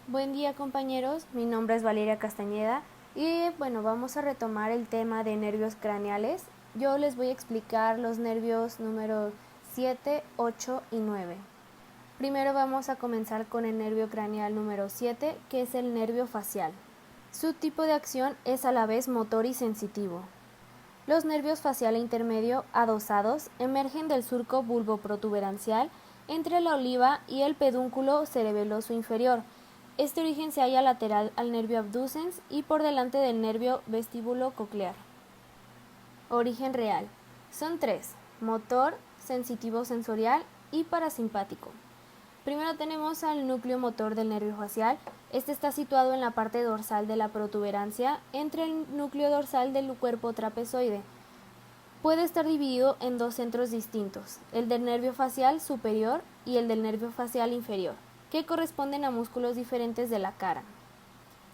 Buen día compañeros, mi nombre es Valeria Castañeda y vamos a retomar el tema de nervios craneales. Yo les voy a explicar los nervios número 7, 8 y 9. Primero vamos a comenzar con el nervio craneal número 7, que es el nervio facial. Su tipo de acción es a la vez motor y sensitivo. Los nervios facial e intermedio adosados emergen del surco bulboprotuberancial entre la oliva y el pedúnculo cerebeloso inferior. Este origen se halla lateral al nervio abducens y por delante del nervio vestíbulo coclear. Origen real. Son tres: motor, sensitivo sensorial y parasimpático. Primero tenemos al núcleo motor del nervio facial. Este está situado en la parte dorsal de la protuberancia entre el núcleo dorsal del cuerpo trapezoide. Puede estar dividido en dos centros distintos, el del nervio facial superior y el del nervio facial inferior, que corresponden a músculos diferentes de la cara.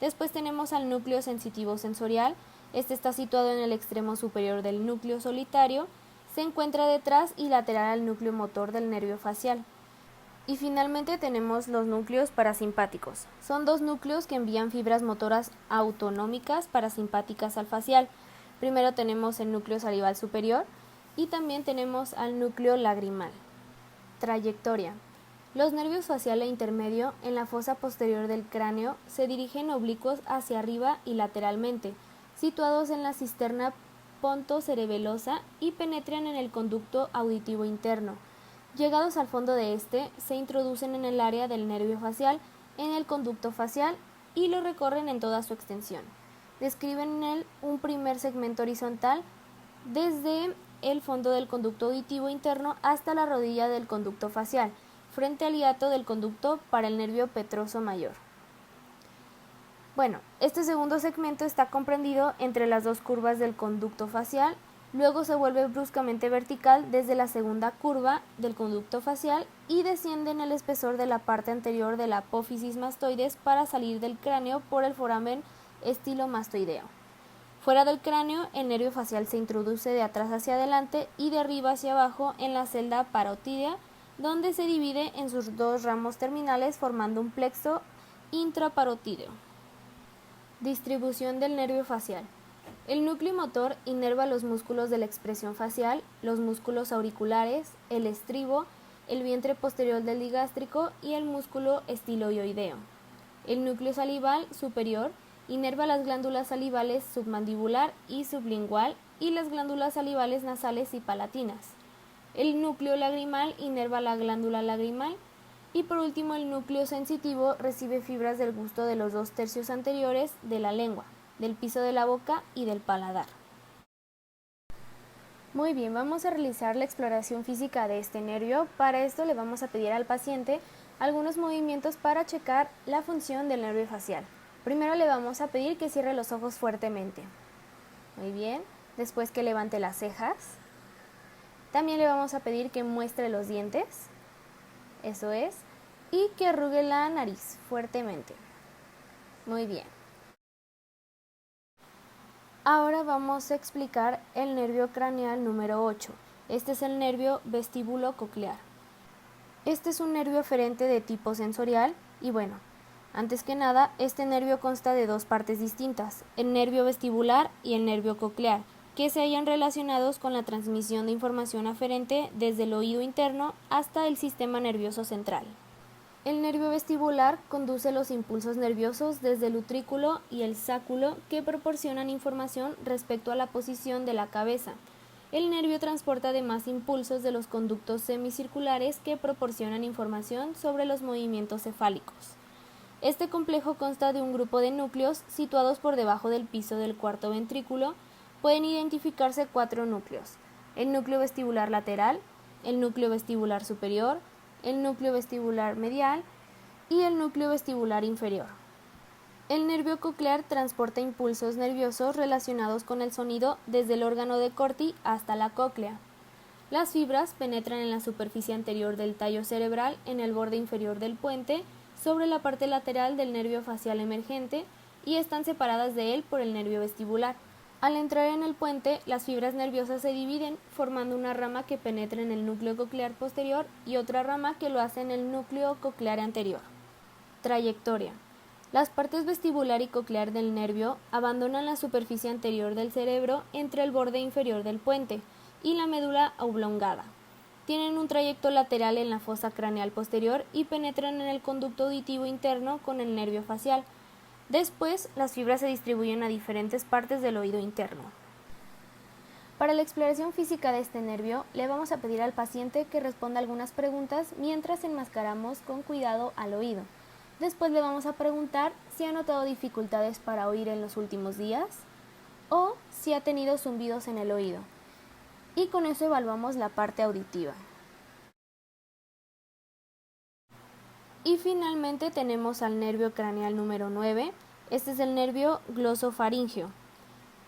Después tenemos al núcleo sensitivo sensorial. Este está situado en el extremo superior del núcleo solitario, se encuentra detrás y lateral al núcleo motor del nervio facial. Y finalmente tenemos los núcleos parasimpáticos. Son dos núcleos que envían fibras motoras autonómicas parasimpáticas al facial. Primero tenemos el núcleo salival superior y también tenemos al núcleo lagrimal. Trayectoria. Los nervios facial e intermedio en la fosa posterior del cráneo se dirigen oblicuos hacia arriba y lateralmente, situados en la cisterna pontocerebelosa y penetran en el conducto auditivo interno. Llegados al fondo de este, se introducen en el área del nervio facial, en el conducto facial, y lo recorren en toda su extensión. Describen en él un primer segmento horizontal desde el fondo del conducto auditivo interno hasta la rodilla del conducto facial, frente al hiato del conducto para el nervio petroso mayor. Este segundo segmento está comprendido entre las dos curvas del conducto facial. Luego se vuelve bruscamente vertical desde la segunda curva del conducto facial y desciende en el espesor de la parte anterior de la apófisis mastoides para salir del cráneo por el foramen estilomastoideo. Fuera del cráneo, el nervio facial se introduce de atrás hacia adelante y de arriba hacia abajo en la celda parotídea, donde se divide en sus dos ramos terminales formando un plexo intraparotídeo. Distribución del nervio facial. El núcleo motor inerva los músculos de la expresión facial, los músculos auriculares, el estribo, el vientre posterior del digástrico y el músculo estiloioideo. El núcleo salival superior inerva las glándulas salivales submandibular y sublingual y las glándulas salivales nasales y palatinas. El núcleo lagrimal inerva la glándula lagrimal. Y por último, el núcleo sensitivo recibe fibras del gusto de los 2/3 anteriores de la lengua, del piso de la boca y del paladar. Muy bien, vamos a realizar la exploración física de este nervio. Para esto le vamos a pedir al paciente algunos movimientos para checar la función del nervio facial. Primero le vamos a pedir que cierre los ojos fuertemente. Muy bien, después que levante las cejas. También le vamos a pedir que muestre los dientes. Eso es, y que arrugue la nariz fuertemente. Muy bien. Ahora vamos a explicar el nervio craneal número 8. Este es el nervio vestíbulo coclear. Este es un nervio aferente de tipo sensorial y antes que nada, este nervio consta de dos partes distintas, el nervio vestibular y el nervio coclear, que se hallan relacionados con la transmisión de información aferente desde el oído interno hasta el sistema nervioso central. El nervio vestibular conduce los impulsos nerviosos desde el utrículo y el sáculo que proporcionan información respecto a la posición de la cabeza. El nervio transporta además impulsos de los conductos semicirculares que proporcionan información sobre los movimientos cefálicos. Este complejo consta de un grupo de núcleos situados por debajo del piso del cuarto ventrículo. Pueden identificarse 4 núcleos: el núcleo vestibular lateral, el núcleo vestibular superior, el núcleo vestibular medial y el núcleo vestibular inferior. El nervio coclear transporta impulsos nerviosos relacionados con el sonido desde el órgano de Corti hasta la cóclea. Las fibras penetran en la superficie anterior del tallo cerebral en el borde inferior del puente, sobre la parte lateral del nervio facial emergente y están separadas de él por el nervio vestibular. Al entrar en el puente, las fibras nerviosas se dividen, formando una rama que penetra en el núcleo coclear posterior y otra rama que lo hace en el núcleo coclear anterior. Trayectoria. Las partes vestibular y coclear del nervio abandonan la superficie anterior del cerebro entre el borde inferior del puente y la médula oblongada. Tienen un trayecto lateral en la fosa craneal posterior y penetran en el conducto auditivo interno con el nervio facial. Después, las fibras se distribuyen a diferentes partes del oído interno. Para la exploración física de este nervio, le vamos a pedir al paciente que responda algunas preguntas mientras enmascaramos con cuidado al oído. Después le vamos a preguntar si ha notado dificultades para oír en los últimos días o si ha tenido zumbidos en el oído. Y con eso evaluamos la parte auditiva. Y finalmente tenemos al nervio craneal número 9. Este es el nervio glosofaríngeo.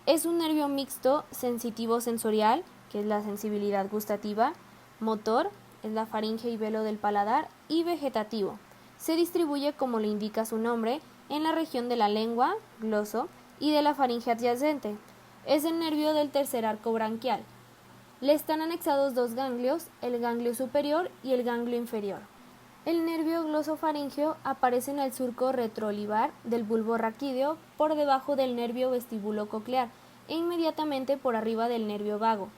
Es un nervio mixto sensitivo-sensorial, que es la sensibilidad gustativa, motor, es la faringe y velo del paladar, y vegetativo. Se distribuye, como le indica su nombre, en la región de la lengua, gloso, y de la faringe adyacente. Es el nervio del tercer arco branquial. Le están anexados dos ganglios, el ganglio superior y el ganglio inferior. El nervio glosofaríngeo aparece en el surco retroolivar del bulbo raquídeo por debajo del nervio vestibulo-coclear e inmediatamente por arriba del nervio vago.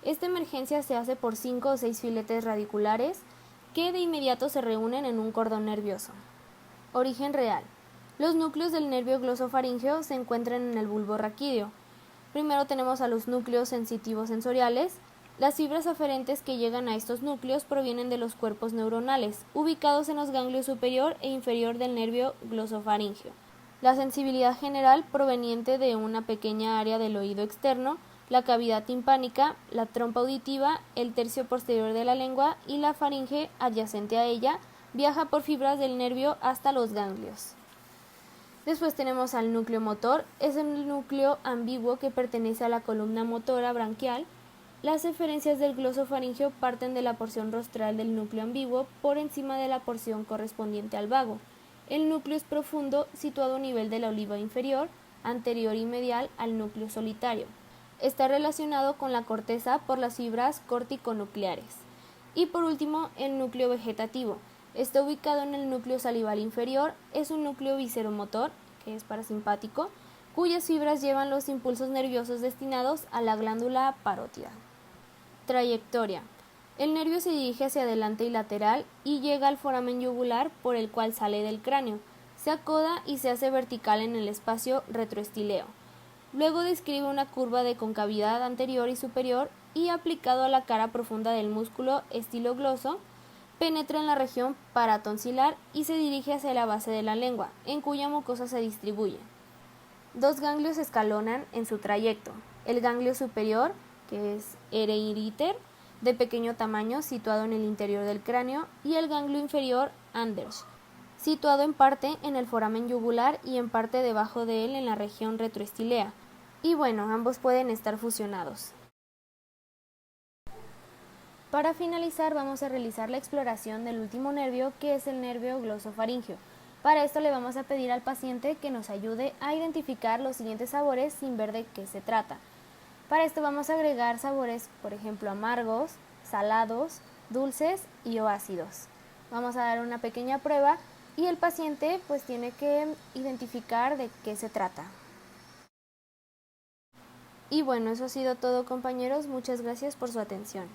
Esta emergencia se hace por 5 o 6 filetes radiculares que de inmediato se reúnen en un cordón nervioso. Origen real. Los núcleos del nervio glosofaríngeo se encuentran en el bulbo raquídeo. Primero tenemos a los núcleos sensitivos sensoriales. Las fibras aferentes que llegan a estos núcleos provienen de los cuerpos neuronales, ubicados en los ganglios superior e inferior del nervio glosofaríngeo. La sensibilidad general proveniente de una pequeña área del oído externo, la cavidad timpánica, la trompa auditiva, el tercio posterior de la lengua y la faringe adyacente a ella, viaja por fibras del nervio hasta los ganglios. Después tenemos al núcleo motor, es el núcleo ambiguo que pertenece a la columna motora branquial. Las eferencias del glosofaríngeo parten de la porción rostral del núcleo ambiguo por encima de la porción correspondiente al vago. El núcleo es profundo, situado a nivel de la oliva inferior, anterior y medial al núcleo solitario. Está relacionado con la corteza por las fibras corticonucleares. Y por último, el núcleo vegetativo. Está ubicado en el núcleo salival inferior, es un núcleo visceromotor, que es parasimpático, cuyas fibras llevan los impulsos nerviosos destinados a la glándula parótida. Trayectoria. El nervio se dirige hacia adelante y lateral y llega al foramen yugular por el cual sale del cráneo. Se acoda y se hace vertical en el espacio retroestileo. Luego describe una curva de concavidad anterior y superior y aplicado a la cara profunda del músculo estilogloso, penetra en la región paratonsilar y se dirige hacia la base de la lengua, en cuya mucosa se distribuye. Dos ganglios escalonan en su trayecto. El ganglio superior, que es Ereiter, de pequeño tamaño, situado en el interior del cráneo, y el ganglio inferior, Anders, situado en parte en el foramen yugular y en parte debajo de él en la región retroestilea. Y bueno, ambos pueden estar fusionados. Para finalizar, vamos a realizar la exploración del último nervio, que es el nervio glosofaríngeo. Para esto le vamos a pedir al paciente que nos ayude a identificar los siguientes sabores sin ver de qué se trata. Para esto vamos a agregar sabores, por ejemplo, amargos, salados, dulces y o ácidos. Vamos a dar una pequeña prueba y el paciente pues tiene que identificar de qué se trata. Y bueno, eso ha sido todo, compañeros. Muchas gracias por su atención.